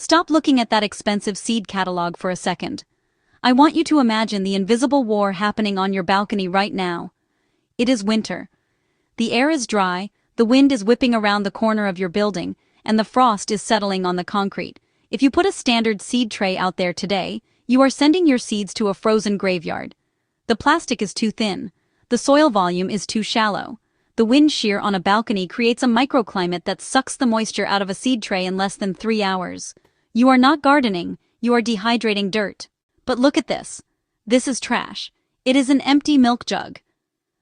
Stop looking at that expensive seed catalog for a second. I want you to imagine the invisible war happening on your balcony right now. It is winter. The air is dry, the wind is whipping around the corner of your building, and the frost is settling on the concrete. If you put a standard seed tray out there today, you are sending your seeds to a frozen graveyard. The plastic is too thin. The soil volume is too shallow. The wind shear on a balcony creates a microclimate that sucks the moisture out of a seed tray in less than 3 hours. You are not gardening, you are dehydrating dirt. But look at this. This is trash. It is an empty milk jug.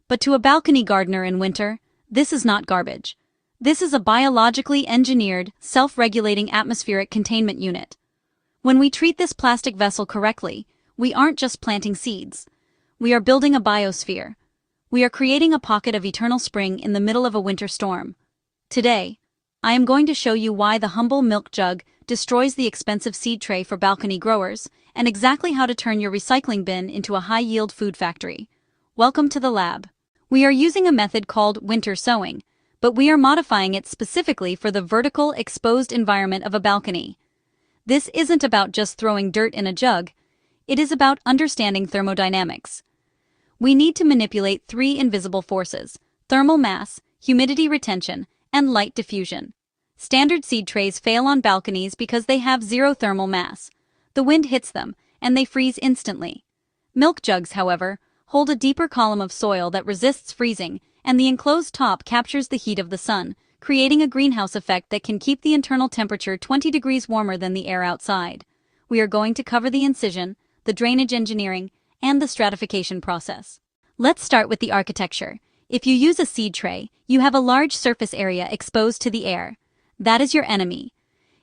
But to a balcony gardener in winter, this is not garbage. This is a biologically engineered, self-regulating atmospheric containment unit. When we treat this plastic vessel correctly, we aren't just planting seeds. We are building a biosphere. We are creating a pocket of eternal spring in the middle of a winter storm. Today, I am going to show you why the humble milk jug destroys the expensive seed tray for balcony growers, and exactly how to turn your recycling bin into a high-yield food factory. Welcome to the lab. We are using a method called winter sowing, but we are modifying it specifically for the vertical, exposed environment of a balcony. This isn't about just throwing dirt in a jug. It is about understanding thermodynamics. We need to manipulate 3 invisible forces: thermal mass, humidity retention, and light diffusion. Standard seed trays fail on balconies because they have 0 thermal mass. The wind hits them, and they freeze instantly. Milk jugs, however, hold a deeper column of soil that resists freezing, and the enclosed top captures the heat of the sun, creating a greenhouse effect that can keep the internal temperature 20 degrees warmer than the air outside. We are going to cover the incision, the drainage engineering, and the stratification process. Let's start with the architecture. If you use a seed tray, you have a large surface area exposed to the air. That is your enemy.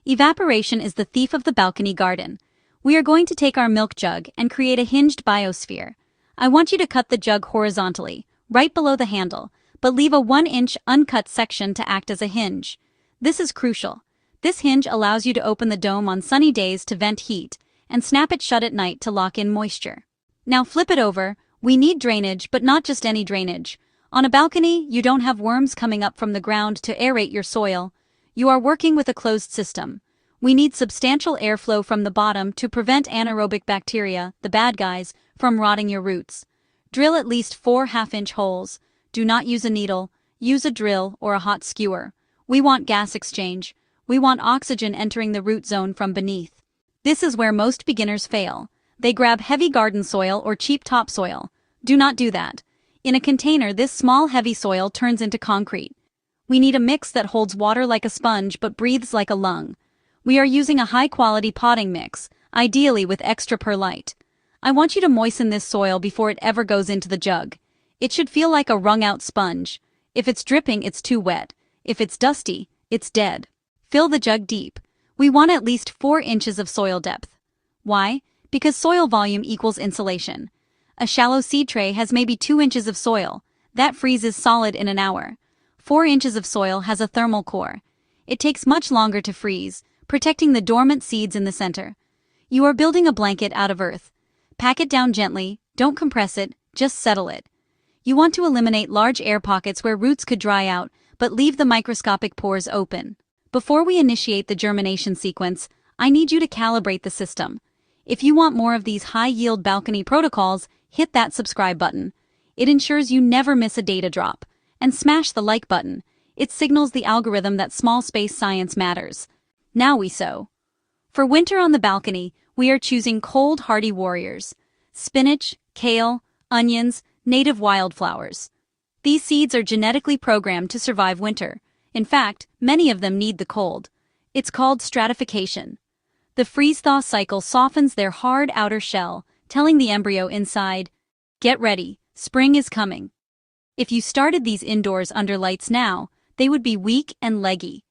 Evaporation is the thief of the balcony garden. We are going to take our milk jug and create a hinged biosphere. I want you to cut the jug horizontally, right below the handle, but leave a 1-inch uncut section to act as a hinge. This is crucial. This hinge allows you to open the dome on sunny days to vent heat, and snap it shut at night to lock in moisture. Now flip it over. We need drainage, but not just any drainage. On a balcony, you don't have worms coming up from the ground to aerate your soil. You are working with a closed system. We need substantial airflow from the bottom to prevent anaerobic bacteria, the bad guys, from rotting your roots. Drill at least 4 half-inch holes. Do not use a needle. Use a drill or a hot skewer. We want gas exchange. We want oxygen entering the root zone from beneath. This is where most beginners fail. They grab heavy garden soil or cheap topsoil. Do not do that. In a container, this small heavy soil turns into concrete. We need a mix that holds water like a sponge but breathes like a lung. We are using a high-quality potting mix, ideally with extra perlite. I want you to moisten this soil before it ever goes into the jug. It should feel like a wrung-out sponge. If it's dripping, it's too wet. If it's dusty, it's dead. Fill the jug deep. We want at least 4 inches of soil depth. Why? Because soil volume equals insulation. A shallow seed tray has maybe 2 inches of soil. That freezes solid in an hour. 4 inches of soil has a thermal core. It takes much longer to freeze, protecting the dormant seeds in the center. You are building a blanket out of earth. Pack it down gently, don't compress it, just settle it. You want to eliminate large air pockets where roots could dry out, but leave the microscopic pores open. Before we initiate the germination sequence, I need you to calibrate the system. If you want more of these high-yield balcony protocols, hit that subscribe button. It ensures you never miss a data drop. And smash the like button. It signals the algorithm that small space science matters. Now we sow. For winter on the balcony, we are choosing cold, hardy warriors. Spinach, kale, onions, native wildflowers. These seeds are genetically programmed to survive winter. In fact, many of them need the cold. It's called stratification. The freeze-thaw cycle softens their hard outer shell, telling the embryo inside, "Get ready, spring is coming." If you started these indoors under lights now, they would be weak and leggy.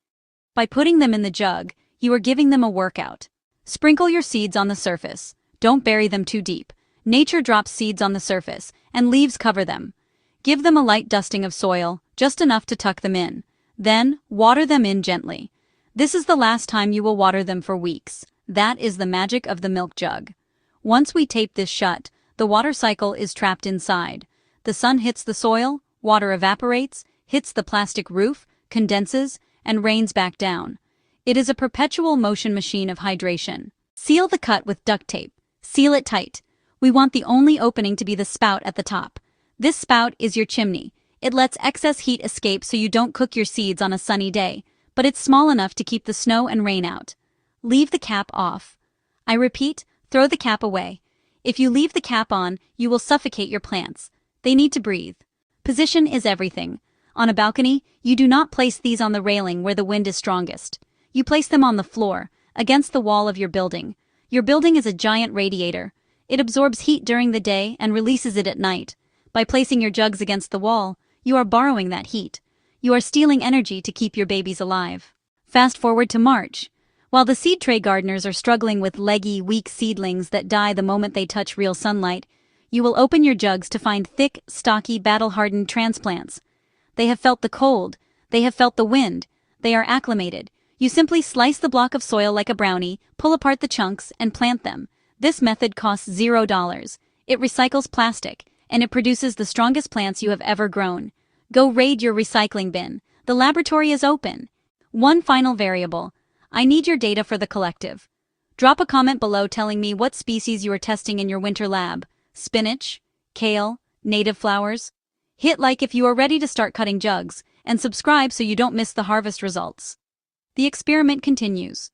By putting them in the jug, you are giving them a workout. Sprinkle your seeds on the surface. Don't bury them too deep. Nature drops seeds on the surface, and leaves cover them. Give them a light dusting of soil, just enough to tuck them in. Then, water them in gently. This is the last time you will water them for weeks. That is the magic of the milk jug. Once we tape this shut, the water cycle is trapped inside. The sun hits the soil, water evaporates, hits the plastic roof, condenses, and rains back down. It is a perpetual motion machine of hydration. Seal the cut with duct tape. Seal it tight. We want the only opening to be the spout at the top. This spout is your chimney. It lets excess heat escape so you don't cook your seeds on a sunny day, but it's small enough to keep the snow and rain out. Leave the cap off. I repeat, throw the cap away. If you leave the cap on, you will suffocate your plants. They need to breathe. Position is everything. On a balcony, you do not place these on the railing where the wind is strongest. You place them on the floor, against the wall of your building. Your building is a giant radiator. It absorbs heat during the day and releases it at night. By placing your jugs against the wall, you are borrowing that heat. You are stealing energy to keep your babies alive. Fast forward to March. While the seed tray gardeners are struggling with leggy, weak seedlings that die the moment they touch real sunlight, you will open your jugs to find thick, stocky, battle-hardened transplants. They have felt the cold. They have felt the wind. They are acclimated. You simply slice the block of soil like a brownie, pull apart the chunks, and plant them. This method costs $0. It recycles plastic, and it produces the strongest plants you have ever grown. Go raid your recycling bin. The laboratory is open. One final variable. I need your data for the collective. Drop a comment below telling me what species you are testing in your winter lab. Spinach, kale, native flowers. Hit like if you are ready to start cutting jugs, and subscribe so you don't miss the harvest results. The experiment continues.